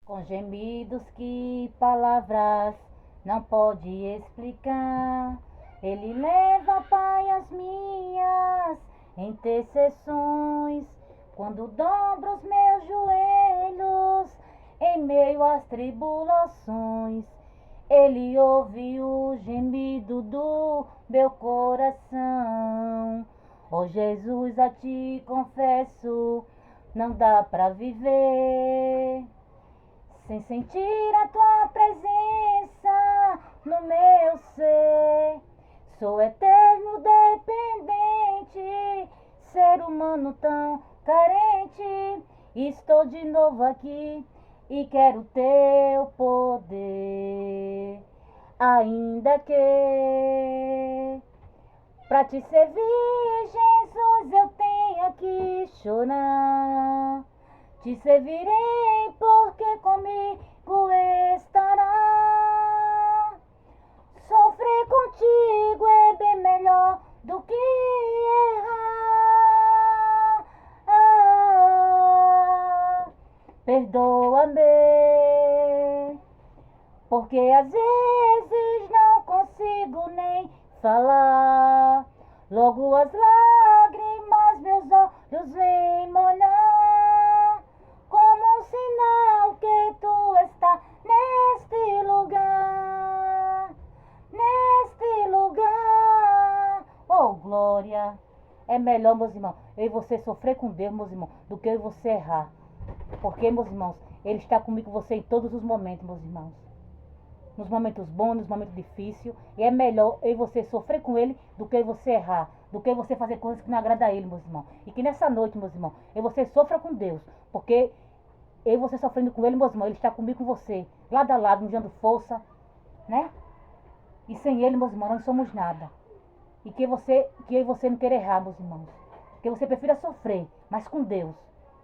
Com gemidos que palavras não pode explicar. Ele leva, Pai, as minhas intercessões. Quando dobro os meus joelhos em meio às tribulações, Ele ouve o gemido do meu coração. Oh Jesus, a ti confesso, não dá pra viver sem sentir a tua presença no meu ser. Sou eterno dependente, ser humano tão carente. Estou de novo aqui e quero teu poder. Ainda que pra te servir, Jesus, eu tenha que chorar. Te servirei porque comigo estará. Sofrer contigo é bem melhor do que errar. Perdoa-me, porque às vezes não consigo nem falar. Logo as lágrimas meus olhos vêm molhar, como um sinal que tu está neste lugar, neste lugar. Oh, glória! É melhor, meus irmãos, eu e você sofrer com Deus, meus irmãos, do que eu e você errar. Porque, meus irmãos, Ele está comigo e você em todos os momentos, meus irmãos. Nos momentos bons, nos momentos difíceis. E é melhor eu e você sofrer com Ele do que você errar. Do que você fazer coisas que não agradam a Ele, meus irmãos. E que nessa noite, meus irmãos, eu e você sofra com Deus. Porque eu e você sofrendo com Ele, meus irmãos, Ele está comigo e com você. Lado a lado, nos dando força, né? E sem Ele, meus irmãos, nós não somos nada. E que eu e você não queira errar, meus irmãos. Que você prefira sofrer, mas com Deus.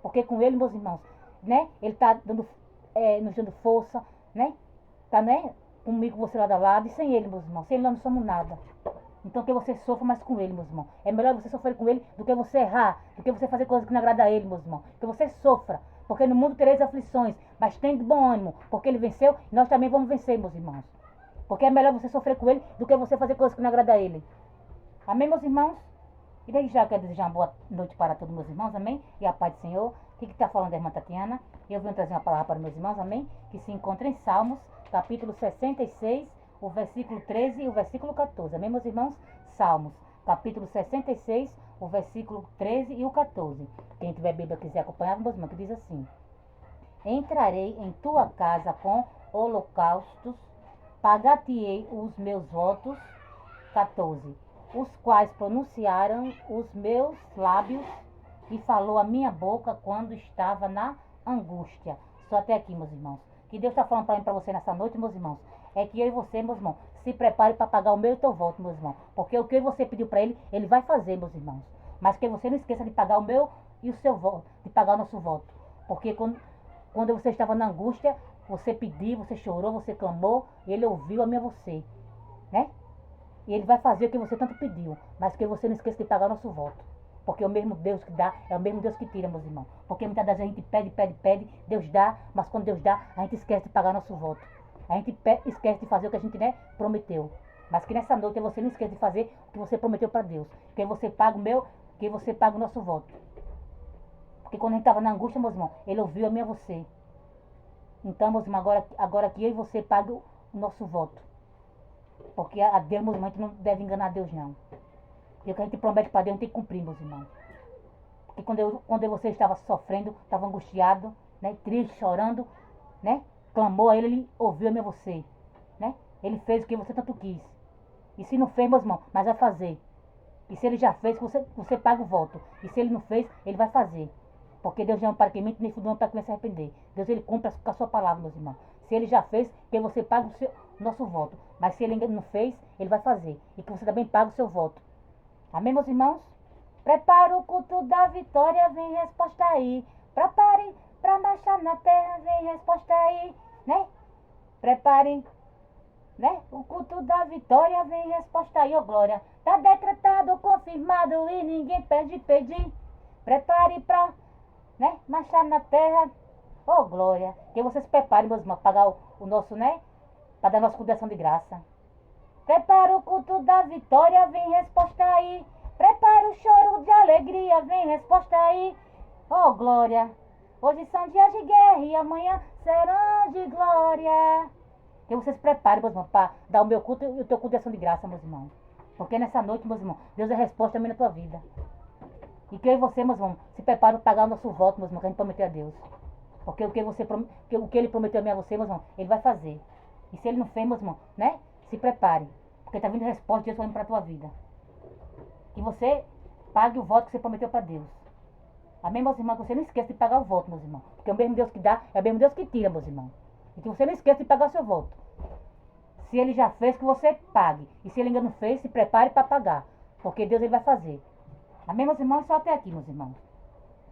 Porque com Ele, meus irmãos, né? Ele está nos dando força, né? Tá, né? Comigo, você lado a lado. E sem Ele, meus irmãos. Sem Ele nós não somos nada. Então que você sofra mais com Ele, meus irmãos. É melhor você sofrer com Ele do que você errar. Do que você fazer coisas que não agradam a Ele, meus irmãos. Que você sofra. Porque no mundo tereis aflições. Mas tem de bom ânimo. Porque Ele venceu e nós também vamos vencer, meus irmãos. Porque é melhor você sofrer com Ele do que você fazer coisas que não agradam a Ele. Amém, meus irmãos? E desde já quero desejar uma boa noite para todos meus irmãos, amém? E a paz do Senhor. O que está falando a irmã Tatiana? Eu venho trazer uma palavra para meus irmãos, amém? Que se encontra em Salmos, capítulo 66, o versículo 13 e o versículo 14. Amém, meus irmãos? Salmos, capítulo 66, o versículo 13 e o 14. Quem tiver Bíblia quiser acompanhar, meus irmãos, que diz assim: Entrarei em tua casa com holocaustos, pagar-te-ei os meus votos, 14, os quais pronunciaram os meus lábios e falou a minha boca quando estava na angústia. Só até aqui, meus irmãos. Que Deus está falando para mim, para você nessa noite, meus irmãos, é que eu e você, meus irmãos, se prepare para pagar o meu e o teu voto, meus irmãos. Porque o que você pediu para Ele, Ele vai fazer, meus irmãos. Mas que você não esqueça de pagar o meu e o seu voto, de pagar o nosso voto. Porque quando você estava na angústia, você pediu, você chorou, você clamou, e Ele ouviu a minha você, né? E Ele vai fazer o que você tanto pediu, mas que você não esqueça de pagar o nosso voto. Porque é o mesmo Deus que dá, é o mesmo Deus que tira, meus irmãos. Porque muitas vezes a gente pede, Deus dá, mas quando Deus dá, a gente esquece de pagar nosso voto. A gente esquece de fazer o que a gente, né, prometeu. Mas que nessa noite você não esqueça de fazer o que você prometeu para Deus. Que você paga o meu, que você paga o nosso voto. Porque quando a gente estava na angústia, meus irmãos, Ele ouviu a minha você. Então, meus irmãos, agora que eu e você pagam o nosso voto. Porque a Deus, meus irmãos, a gente não deve enganar a Deus, não. E o que a gente promete para Deus não tem que cumprir, meus irmãos. Porque quando você estava sofrendo, estava angustiado, né, triste, chorando, né, clamou a Ele ouviu a você, né? Ele fez o que você tanto quis. E se não fez, meus irmãos, mas vai fazer. E se Ele já fez, você paga o voto. E se Ele não fez, Ele vai fazer. Porque Deus não é um para que mente, nem fudeu para que se arrepender. Deus, Ele cumpre com a sua palavra, meus irmãos. Se Ele já fez, que você paga o nosso voto. Mas se Ele ainda não fez, Ele vai fazer. E que você também paga o seu voto. Amém, meus irmãos? Prepara o culto da vitória, vem resposta aí. Prepare para marchar na terra, vem resposta aí, né? Preparem, né? O culto da vitória, vem resposta aí, ô glória. Tá decretado, confirmado e ninguém pede pedir. Prepare para, né, marchar na terra. Oh, glória. Que você se prepare, meus irmãos, para pagar o nosso, né? Para dar nossa condição de graça. Prepara o culto da vitória, vem resposta aí. Prepara o choro de alegria, vem resposta aí. Oh, glória. Hoje são dias de guerra e amanhã serão de glória. Que você se prepare, meus irmãos, para dar o meu culto e o teu culto de ação de graça, meus irmãos. Porque nessa noite, meus irmãos, Deus é resposta também na tua vida. E que eu e você, meus irmãos, se prepare para pagar o nosso voto, meus irmãos, que a gente prometeu a Deus. Porque o que ele prometeu a mim e a você, meus irmãos, ele vai fazer. E se ele não fez, meus irmãos, né? Se prepare. Porque está vindo a resposta de Deus falando para a tua vida. Que você pague o voto que você prometeu para Deus. Amém, meus irmãos? Que você não esqueça de pagar o voto, meus irmãos. Porque é o mesmo Deus que dá, é o mesmo Deus que tira, meus irmãos. E que você não esqueça de pagar o seu voto. Se ele já fez, que você pague. E se ele ainda não fez, se prepare para pagar. Porque Deus ele vai fazer. Amém, meus irmãos? Só até aqui, meus irmãos.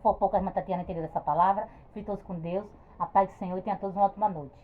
Foi pouco a irmã Tatiana entendeu dessa palavra. Fiquem todos com Deus. A paz do Senhor e tenha todos uma ótima noite.